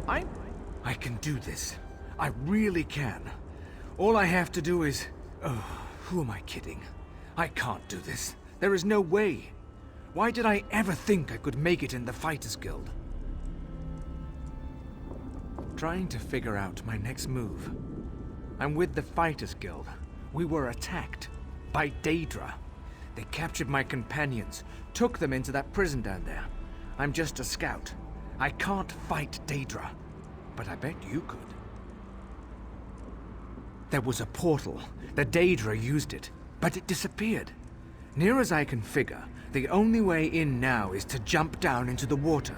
I can do this. I really can. All I have to do is... Oh, who am I kidding? I can't do this. There is no way. Why did I ever think I could make it in the Fighters Guild? Trying to figure out my next move. I'm with the Fighters Guild. We were attacked by Daedra. They captured my companions, took them into that prison down there. I'm just a scout. I can't fight Daedra, but I bet you could. There was a portal. The Daedra used it, but it disappeared. Near as I can figure, the only way in now is to jump down into the water.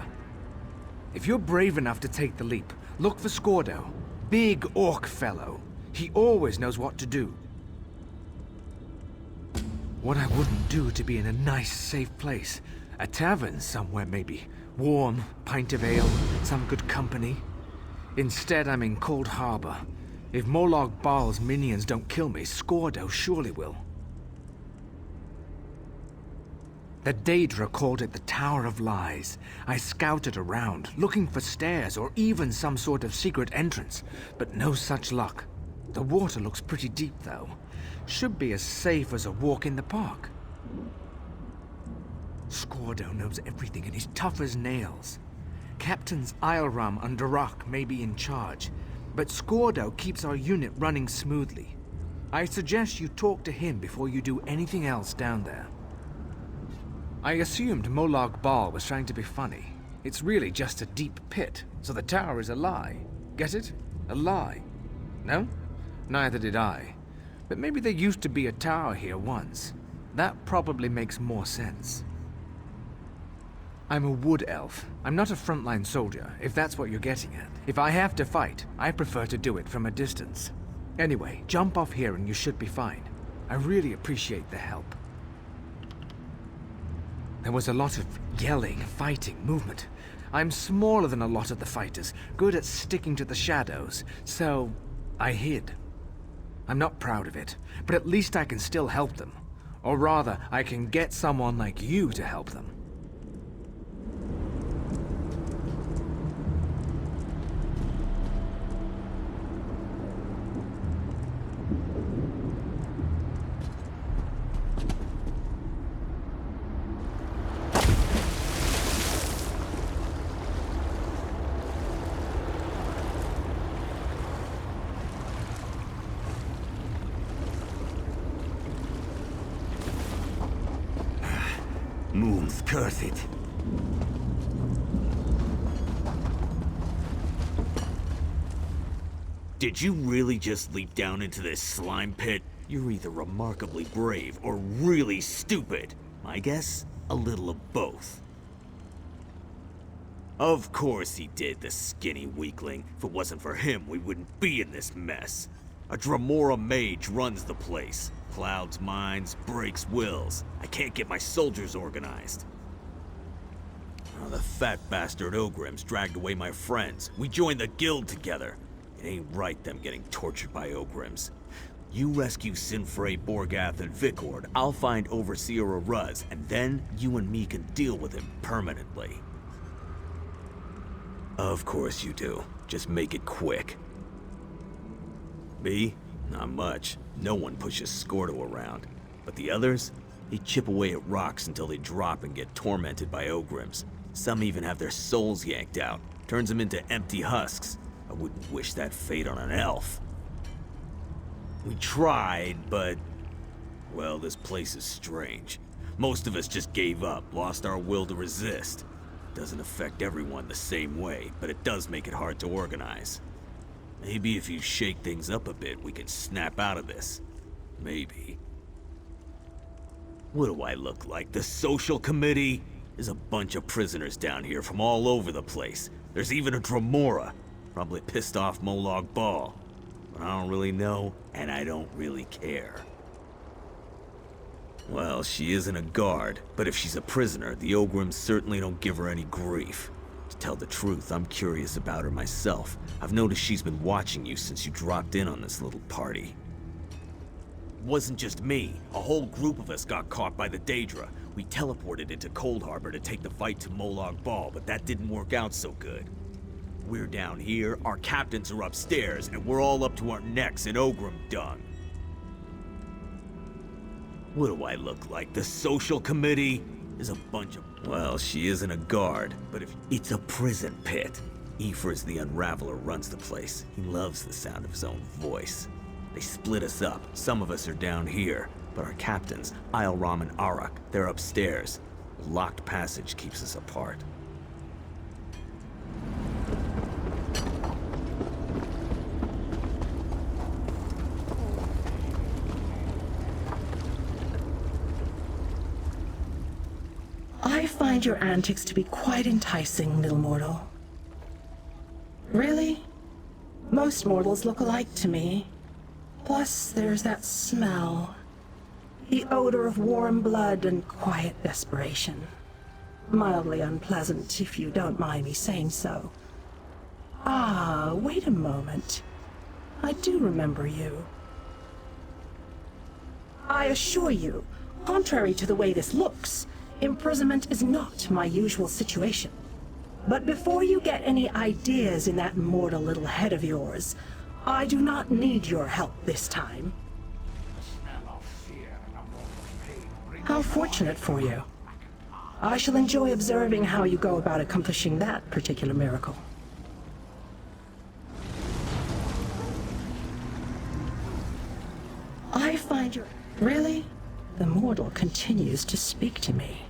If you're brave enough to take the leap, look for Skordo. Big orc fellow. He always knows what to do. What I wouldn't do to be in a nice, safe place. A tavern somewhere, maybe. Warm, pint of ale, some good company. Instead, I'm in Cold Harbor. If Molag Bal's minions don't kill me, Skordo surely will. The Daedra called it the Tower of Lies. I scouted around, looking for stairs or even some sort of secret entrance, but no such luck. The water looks pretty deep, though. Should be as safe as a walk in the park. Skordo knows everything and he's tough as nails. Captains Ilram and Darak may be in charge, but Skordo keeps our unit running smoothly. I suggest you talk to him before you do anything else down there. I assumed Molag Bal was trying to be funny. It's really just a deep pit, so the tower is a lie. Get it? A lie. No? Neither did I. But maybe there used to be a tower here once. That probably makes more sense. I'm a wood elf. I'm not a frontline soldier, if that's what you're getting at. If I have to fight, I prefer to do it from a distance. Anyway, jump off here and you should be fine. I really appreciate the help. There was a lot of yelling, fighting, movement. I'm smaller than a lot of the fighters, good at sticking to the shadows, so I hid. I'm not proud of it, but at least I can still help them. Or rather, I can get someone like you to help them. Moons, curse it. Did you really just leap down into this slime pit? You're either remarkably brave or really stupid. My guess? A little of both. Of course he did, the skinny weakling. If it wasn't for him, we wouldn't be in this mess. A Dremora mage runs the place. Clouds minds, breaks wills. I can't get my soldiers organized. Oh, the fat bastard Ogrims dragged away my friends. We joined the guild together. It ain't right them getting tortured by Ogrims. You rescue Sinfrey, Borgath, and Vikord. I'll find Overseer Aruz, and then you and me can deal with him permanently. Of course you do. Just make it quick. Me? Not much. No one pushes Skordo around. But the others? They chip away at rocks until they drop and get tormented by Ogrims. Some even have their souls yanked out. Turns them into empty husks. I wouldn't wish that fate on an elf. We tried, but... well, this place is strange. Most of us just gave up, lost our will to resist. Doesn't affect everyone the same way, but it does make it hard to organize. Maybe if you shake things up a bit, we can snap out of this. Maybe. What do I look like? The social committee? There's a bunch of prisoners down here from all over the place. There's even a Dremora. Probably pissed off Molag Bal. But I don't really know, and I don't really care. Well, she isn't a guard, but if she's a prisoner, the Ogrims certainly don't give her any grief. To tell the truth, I'm curious about her myself. I've noticed she's been watching you since you dropped in on this little party. It wasn't just me. A whole group of us got caught by the Daedra. We teleported into Cold Harbor to take the fight to Molag Bal, but that didn't work out so good. We're down here, our captains are upstairs, and we're all up to our necks in Ogrim dung. What do I look like, the social committee? There's a bunch of... Well, she isn't a guard, but if... It's a prison pit. Ephra's the Unraveler runs the place. He loves the sound of his own voice. They split us up. Some of us are down here, but our captains, Isleram and Arak, they're upstairs. A locked passage keeps us apart. I find your antics to be quite enticing, little mortal. Really? Most mortals look alike to me. Plus, there's that smell. The odor of warm blood and quiet desperation. Mildly unpleasant, if you don't mind me saying so. Ah, wait a moment. I do remember you. I assure you, contrary to the way this looks, imprisonment is not my usual situation. But before you get any ideas in that mortal little head of yours, I do not need your help this time. How fortunate for you. I shall enjoy observing how you go about accomplishing that particular miracle. I find your... Really? The mortal continues to speak to me.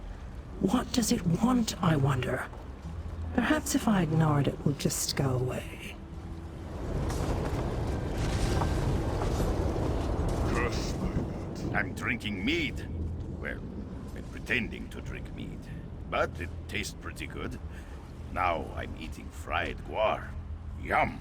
What does it want, I wonder? Perhaps if I ignore it, it will just go away. Curse my God. I'm drinking mead. Well, I'm pretending to drink mead. But it tastes pretty good. Now I'm eating fried guar. Yum!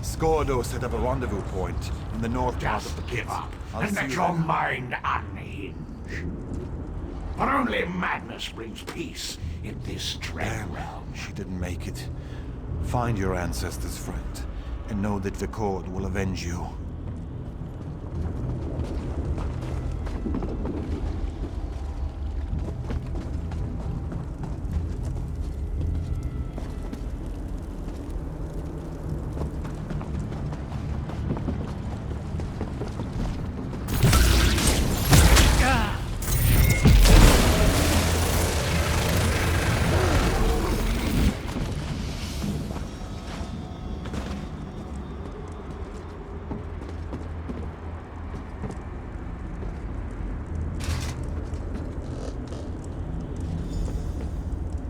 Skordo set up a rendezvous point in the north part of the pit. Give up I'll and see let you your then. mind unhinge. For only madness brings peace in this dread realm. She didn't make it. Find your ancestors, friend, and know that the Cord will avenge you.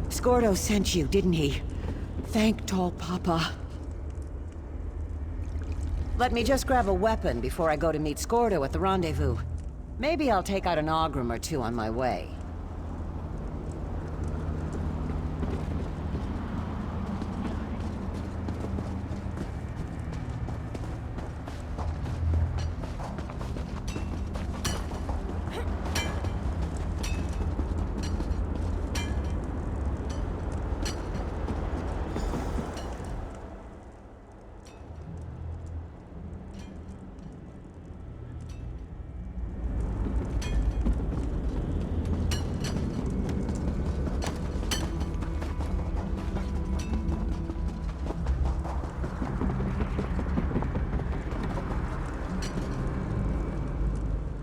Skordo sent you, didn't he? Thank Tall Papa. Let me just grab a weapon before I go to meet Skordo at the rendezvous. Maybe I'll take out an Ogrim or two on my way.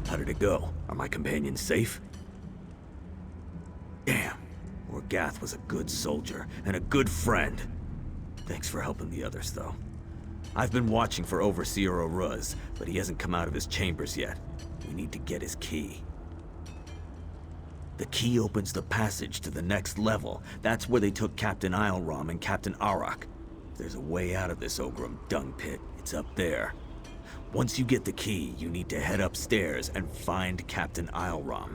How did it go? Are my companions safe? Damn. Orgath was a good soldier and a good friend. Thanks for helping the others, though. I've been watching for Overseer Oruz, but he hasn't come out of his chambers yet. We need to get his key. The key opens the passage to the next level. That's where they took Captain Isleram and Captain Arak. If there's a way out of this Ogrim dung pit, it's up there. Once you get the key, you need to head upstairs and find Captain Isleram.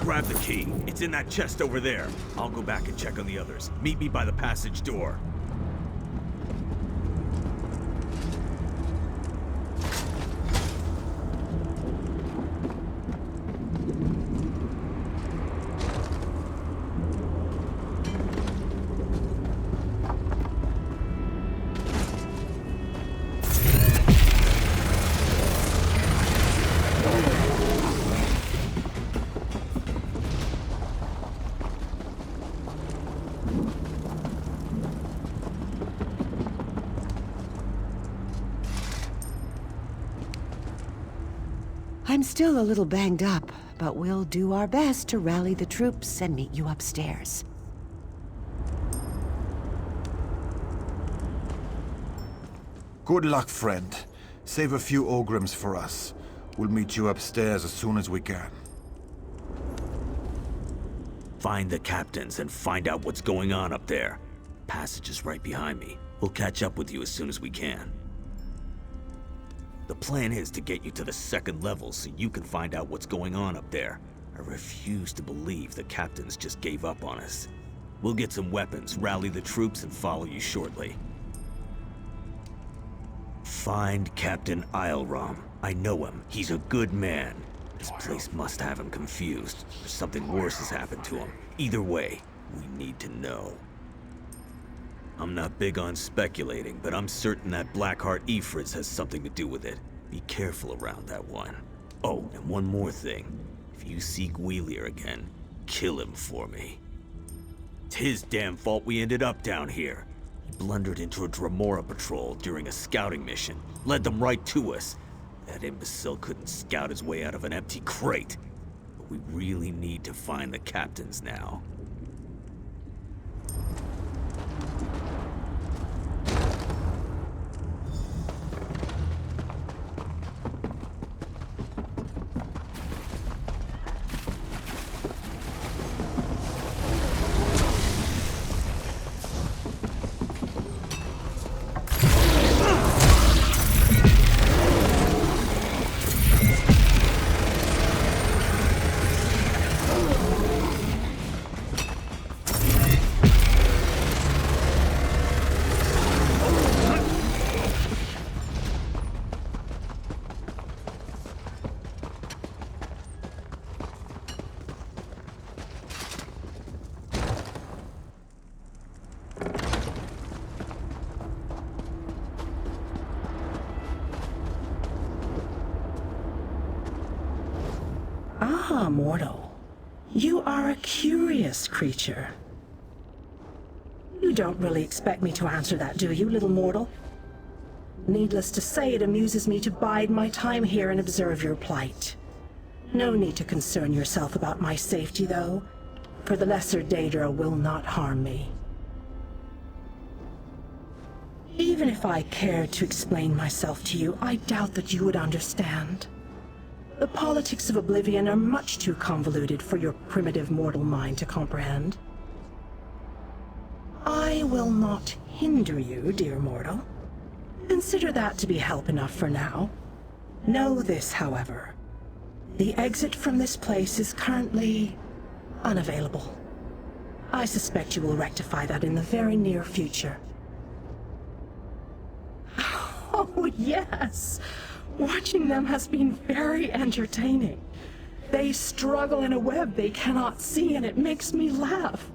Grab the key. It's in that chest over there. I'll go back and check on the others. Meet me by the passage door. I'm still a little banged up, but we'll do our best to rally the troops and meet you upstairs. Good luck, friend. Save a few Ogrims for us. We'll meet you upstairs as soon as we can. Find the captains and find out what's going on up there. Passage is right behind me. We'll catch up with you as soon as we can. The plan is to get you to the second level so you can find out what's going on up there. I refuse to believe the captains just gave up on us. We'll get some weapons, rally the troops, and follow you shortly. Find Captain Isleram. I know him. He's a good man. This place must have him confused, or something worse has happened to him. Either way, we need to know. I'm not big on speculating, but I'm certain that Blackheart Ifritz has something to do with it. Be careful around that one. Oh, and one more thing. If you see Gwilir again, kill him for me. It's his damn fault we ended up down here. He blundered into a Dremora patrol during a scouting mission. Led them right to us. That imbecile couldn't scout his way out of an empty crate. But we really need to find the captains now. Ah, mortal. You are a curious creature. You don't really expect me to answer that, do you, little mortal? Needless to say, it amuses me to bide my time here and observe your plight. No need to concern yourself about my safety, though, for the lesser Daedra will not harm me. Even if I cared to explain myself to you, I doubt that you would understand. The politics of Oblivion are much too convoluted for your primitive mortal mind to comprehend. I will not hinder you, dear mortal. Consider that to be help enough for now. Know this, however. The exit from this place is currently unavailable. I suspect you will rectify that in the very near future. Oh, yes! Watching them has been very entertaining. They struggle in a web they cannot see, and it makes me laugh.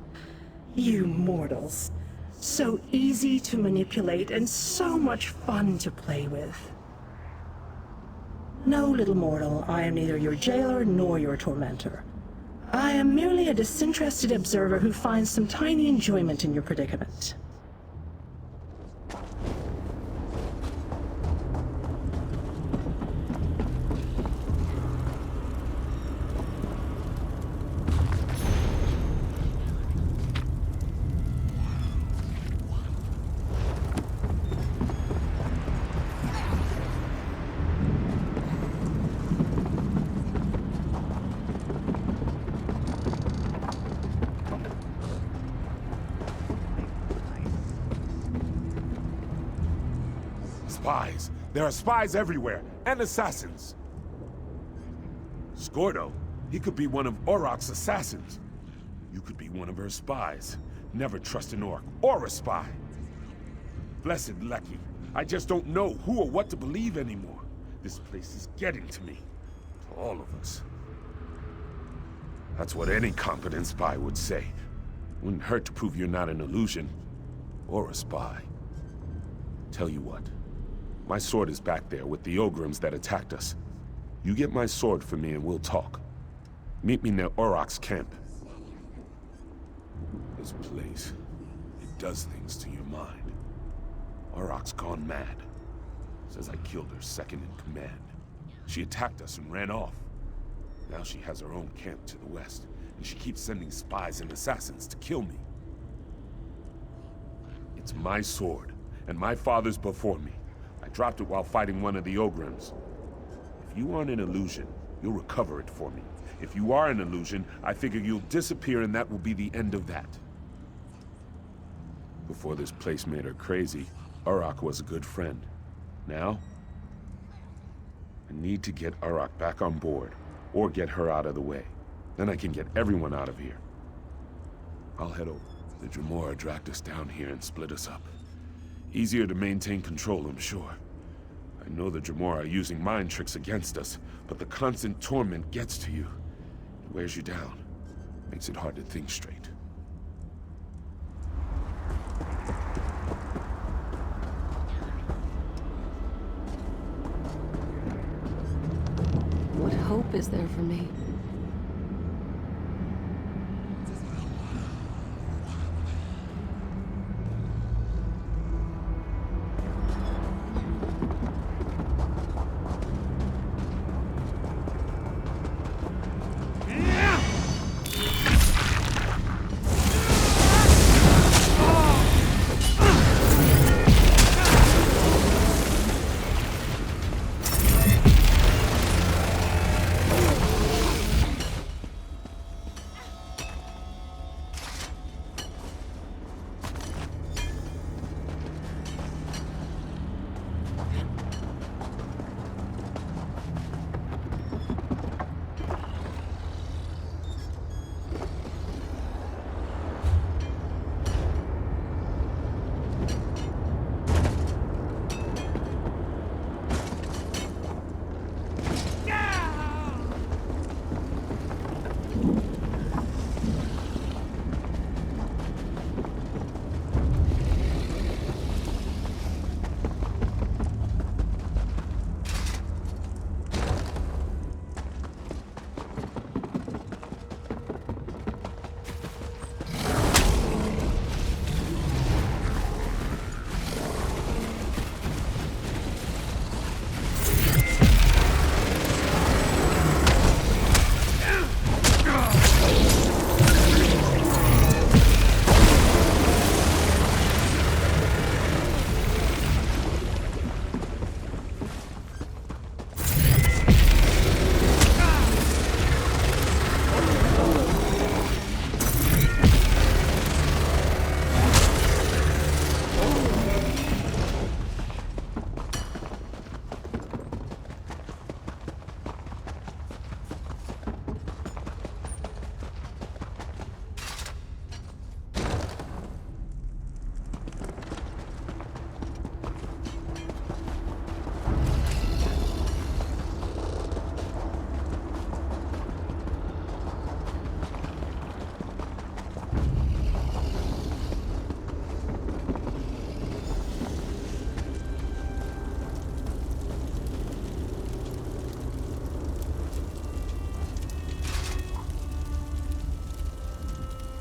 You mortals. So easy to manipulate and so much fun to play with. No, little mortal, I am neither your jailer nor your tormentor. I am merely a disinterested observer who finds some tiny enjoyment in your predicament. Spies. There are spies everywhere, and assassins. Skordo, he could be one of Oroc's assassins. You could be one of her spies. Never trust an orc or a spy. Blessed Lucky. I just don't know who or what to believe anymore. This place is getting to me. To all of us. That's what any competent spy would say. Wouldn't hurt to prove you're not an illusion. Or a spy. Tell you what. My sword is back there with the Ogrims that attacked us. You get my sword for me and we'll talk. Meet me near Oroc's camp. This place, it does things to your mind. Oroc's gone mad. Says I killed her second in command. She attacked us and ran off. Now she has her own camp to the west, and she keeps sending spies and assassins to kill me. It's my sword, and my father's before me. I dropped it while fighting one of the Ogrims. If you aren't an illusion, you'll recover it for me. If you are an illusion, I figure you'll disappear and that will be the end of that. Before this place made her crazy, Uruk was a good friend. Now, I need to get Uruk back on board, or get her out of the way. Then I can get everyone out of here. I'll head over. The Dremora dragged us down here and split us up. Easier to maintain control, I'm sure. I know the Dremora are using mind tricks against us, but the constant torment gets to you. It wears you down. Makes it hard to think straight. What hope is there for me?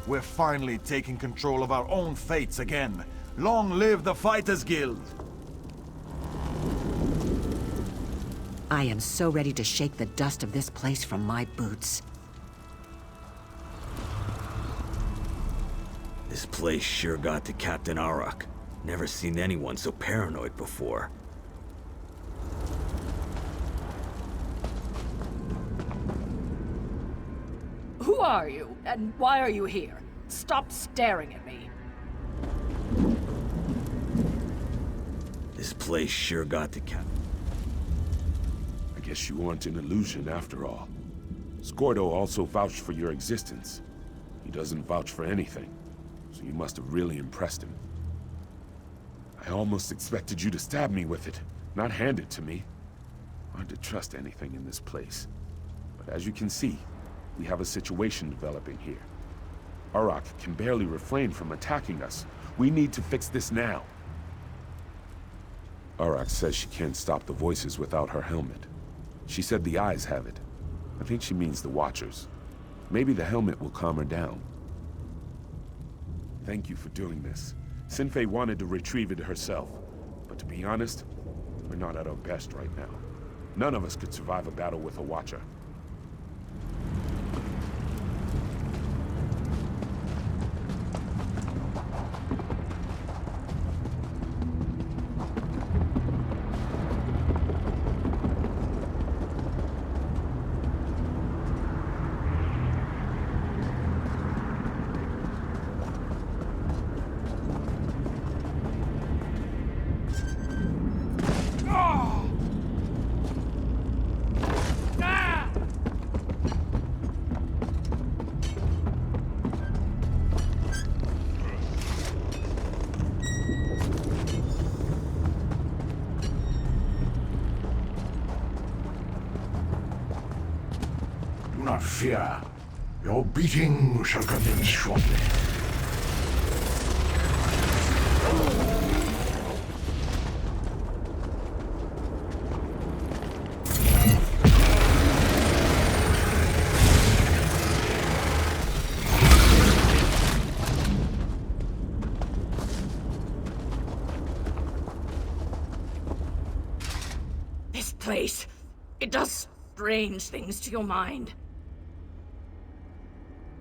We're finally taking control of our own fates again. Long live the Fighters Guild! I am so ready to shake the dust of this place from my boots. This place sure got to Captain Uruk. Never seen anyone so paranoid before. Who are you, and why are you here? Stop staring at me. This place sure got to Captain. I guess you aren't an illusion after all. Skordo also vouched for your existence. He doesn't vouch for anything, so you must have really impressed him. I almost expected you to stab me with it, not hand it to me. Hard to trust anything in this place. But as you can see, we have a situation developing here. Uruk can barely refrain from attacking us. We need to fix this now. Uruk says she can't stop the voices without her helmet. She said the eyes have it. I think she means the Watchers. Maybe the helmet will calm her down. Thank you for doing this. Sinfei wanted to retrieve it herself. But to be honest, we're not at our best right now. None of us could survive a battle with a Watcher. Do not fear. Your beating shall commence shortly. This place, it does strange things to your mind.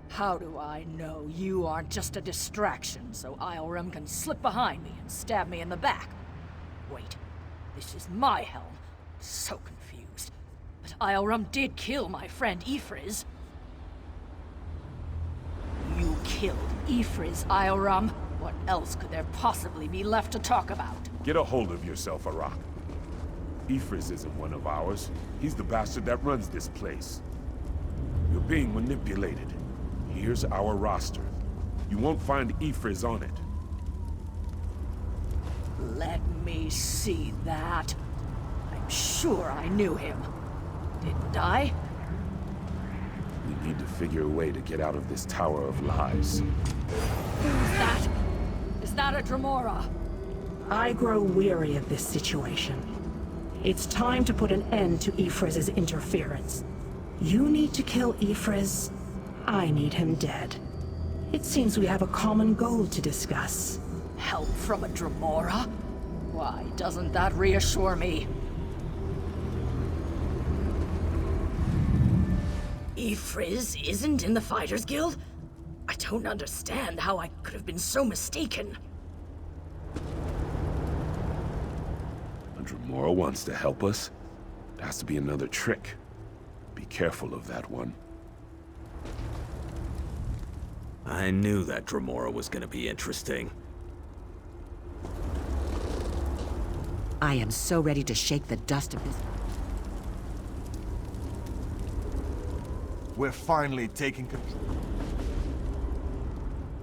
How do I know you aren't just a distraction so Islerim can slip behind me and stab me in the back? Wait, this is my helm. So confused. But Islerim did kill my friend Ifriz. You killed Ifriz, Islerim. What else could there possibly be left to talk about? Get a hold of yourself, Arak. Ifriz isn't one of ours. He's the bastard that runs this place. You're being manipulated. Here's our roster. You won't find Ifriz on it. Let me see that. I'm sure I knew him. Didn't I? We need to figure a way to get out of this tower of lies. Who's that? Is that a Dremora? I grow weary of this situation. It's time to put an end to Ifriz's interference. You need to kill Ifriz. I need him dead. It seems we have a common goal to discuss. Help from a Dremora? Why, doesn't that reassure me? Ifriz isn't in the Fighters Guild? I don't understand how I could have been so mistaken. A Dremora wants to help us? It has to be another trick. Be careful of that one. I knew that Dremora was gonna be interesting. I am so ready to shake the dust of this. We're finally taking control.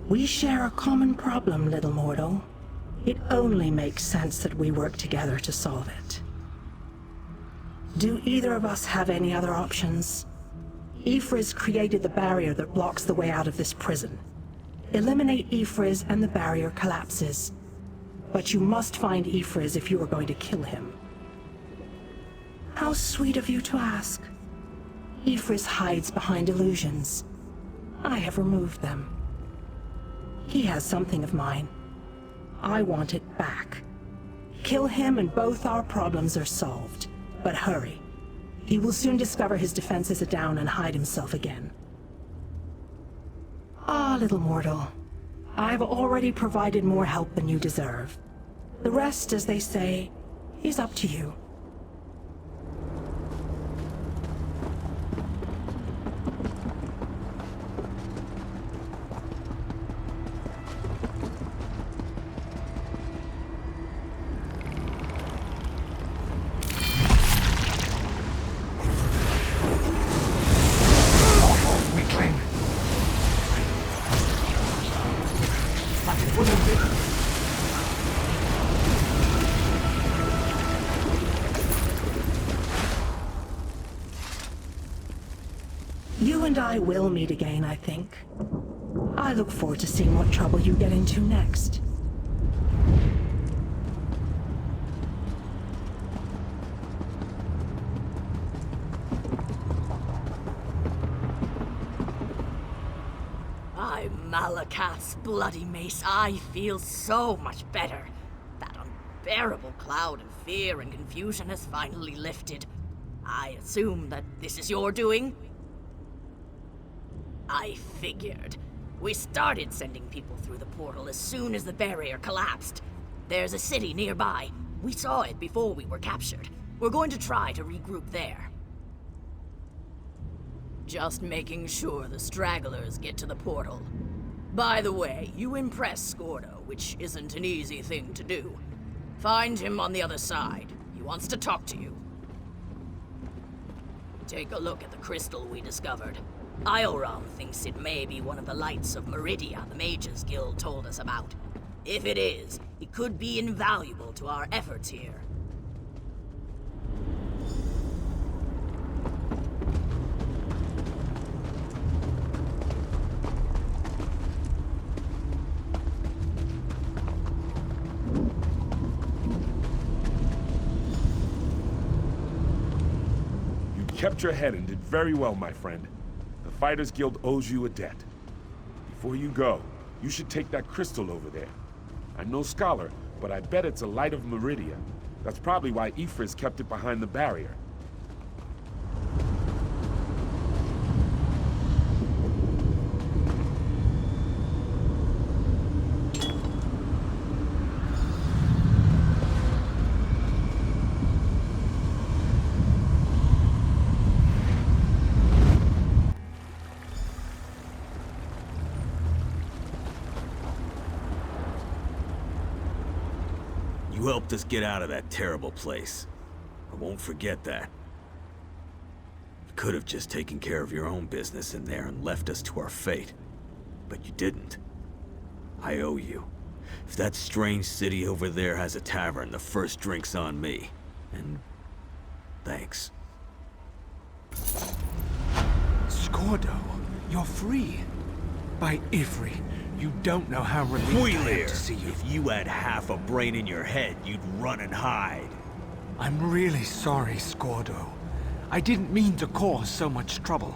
We share a common problem, little mortal. It only makes sense that we work together to solve it. Do either of us have any other options? Ifriz created the barrier that blocks the way out of this prison. Eliminate Ifriz and the barrier collapses. But you must find Ifriz if you are going to kill him. How sweet of you to ask. Ifriz hides behind illusions. I have removed them. He has something of mine. I want it back. Kill him and both our problems are solved. But hurry. He will soon discover his defenses are down and hide himself again. Ah, little mortal. I've already provided more help than you deserve. The rest, as they say, is up to you. You and I will meet again, I think. I look forward to seeing what trouble you get into next. By Malakath's bloody mace, I feel so much better. That unbearable cloud of fear and confusion has finally lifted. I assume that this is your doing? I figured. We started sending people through the portal as soon as the barrier collapsed. There's a city nearby. We saw it before we were captured. We're going to try to regroup there. Just making sure the stragglers get to the portal. By the way, you impress Skordo, which isn't an easy thing to do. Find him on the other side. He wants to talk to you. Take a look at the crystal we discovered. Ioram thinks it may be one of the lights of Meridia the Mages Guild told us about. If it is, it could be invaluable to our efforts here. You kept your head and did very well, my friend. The Fighters Guild owes you a debt. Before you go, you should take that crystal over there. I'm no scholar, but I bet it's a light of Meridia. That's probably why Ifris kept it behind the barrier. You helped us get out of that terrible place. I won't forget that. You could have just taken care of your own business in there and left us to our fate. But you didn't. I owe you. If that strange city over there has a tavern, the first drink's on me. And thanks. Skordo, you're free. By Ifri, you don't know how relieved I am Gwilir, to see you. if you had half a brain in your head, you'd run and hide. I'm really sorry, Skordo. I didn't mean to cause so much trouble.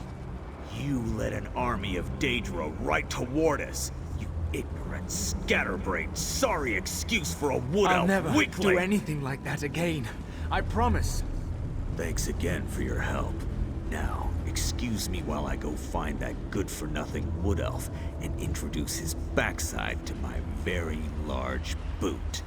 You led an army of Daedra right toward us. You ignorant, scatterbrained, sorry excuse for a wood I'll elf never weakling. do anything like that again. I promise. Thanks again for your help. Now, excuse me while I go find that good-for-nothing wood elf and introduce his backside to my very large boot.